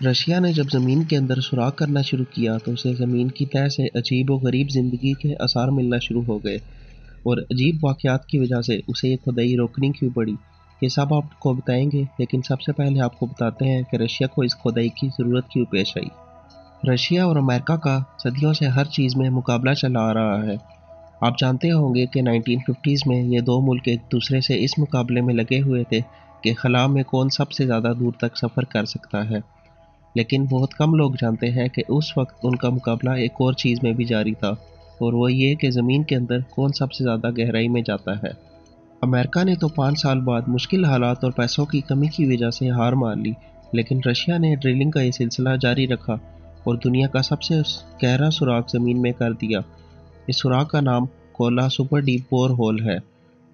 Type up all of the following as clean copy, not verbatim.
Russia ने जब ज़मीन के अंदर सुराख करना शुरू किया तो उसे ज़मीन की तह से अजीब व गरीब ज़िंदगी के आसार मिलना शुरू हो गए, और अजीब वाक़यात की वजह से उसे ये खुदाई रोकनी क्यों पड़ी, ये सब आपको बताएंगे। लेकिन सबसे पहले आपको बताते हैं कि रशिया को इस खुदाई की ज़रूरत क्यों पेश आई। रशिया और अमेरिका का सदियों से हर चीज़ में मुकाबला चला आ रहा है। आप जानते होंगे कि 1950s में ये दो मुल्क एक दूसरे से इस मुकाबले में लगे हुए थे कि खला में कौन सबसे ज़्यादा दूर तक सफ़र कर सकता है। लेकिन बहुत कम लोग जानते हैं कि उस वक्त उनका मुकाबला एक और चीज़ में भी जारी था, और वो ये कि ज़मीन के अंदर कौन सबसे ज़्यादा गहराई में जाता है। अमेरिका ने तो 5 साल बाद मुश्किल हालात और पैसों की कमी की वजह से हार मान ली, लेकिन रशिया ने ड्रिलिंग का ये सिलसिला जारी रखा और दुनिया का सबसे गहरा सुराख ज़मीन में कर दिया। इस सुराख का नाम Kola super deep bore hole है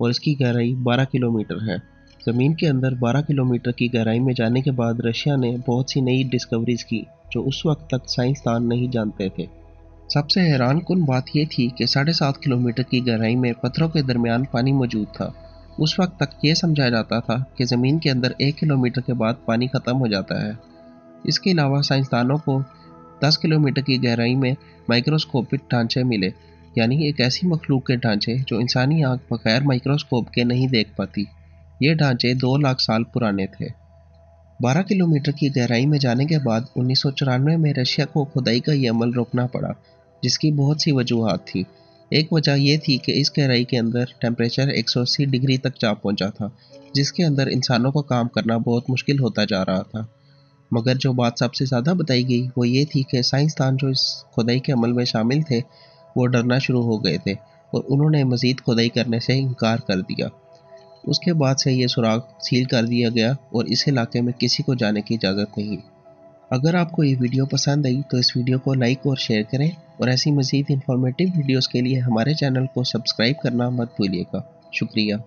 और इसकी गहराई 12 किलोमीटर है। ज़मीन के अंदर 12 किलोमीटर की गहराई में जाने के बाद रशिया ने बहुत सी नई डिस्कवरीज की जो उस वक्त तक साइंसदान नहीं जानते थे। सबसे हैरान कुन बात यह थी कि 7.5 किलोमीटर की गहराई में पत्थरों के दरमियान पानी मौजूद था। उस वक्त तक ये समझा जाता था कि ज़मीन के अंदर 1 किलोमीटर के बाद पानी ख़त्म हो जाता है। इसके अलावा साइंसदानों को 10 किलोमीटर की गहराई में माइक्रोस्कोपिक ढांचे मिले, यानी एक ऐसी मखलूक के ढांचे जो इंसानी आँख बगैर माइक्रोस्कोप के नहीं देख पाती। ये ढांचे 2 लाख साल पुराने थे। 12 किलोमीटर की गहराई में जाने के बाद 1994 में रशिया को खुदाई का ये अमल रोकना पड़ा, जिसकी बहुत सी वजूहात थी। एक वजह यह थी कि इस गहराई के अंदर टेम्परेचर 180 डिग्री तक जा पहुंचा था, जिसके अंदर इंसानों को काम करना बहुत मुश्किल होता जा रहा था। मगर जो बात सबसे ज़्यादा बताई गई वो ये थी कि साइंसदान जो इस खुदाई के अमल में शामिल थे वो डरना शुरू हो गए थे और उन्होंने मज़ीद खुदाई करने से इनकार कर दिया। उसके बाद से ये सुराख सील कर दिया गया और इस इलाके में किसी को जाने की इजाज़त नहीं। अगर आपको ये वीडियो पसंद आई तो इस वीडियो को लाइक और शेयर करें, और ऐसी मज़ीद इंफॉर्मेटिव वीडियोस के लिए हमारे चैनल को सब्सक्राइब करना मत भूलिएगा। शुक्रिया।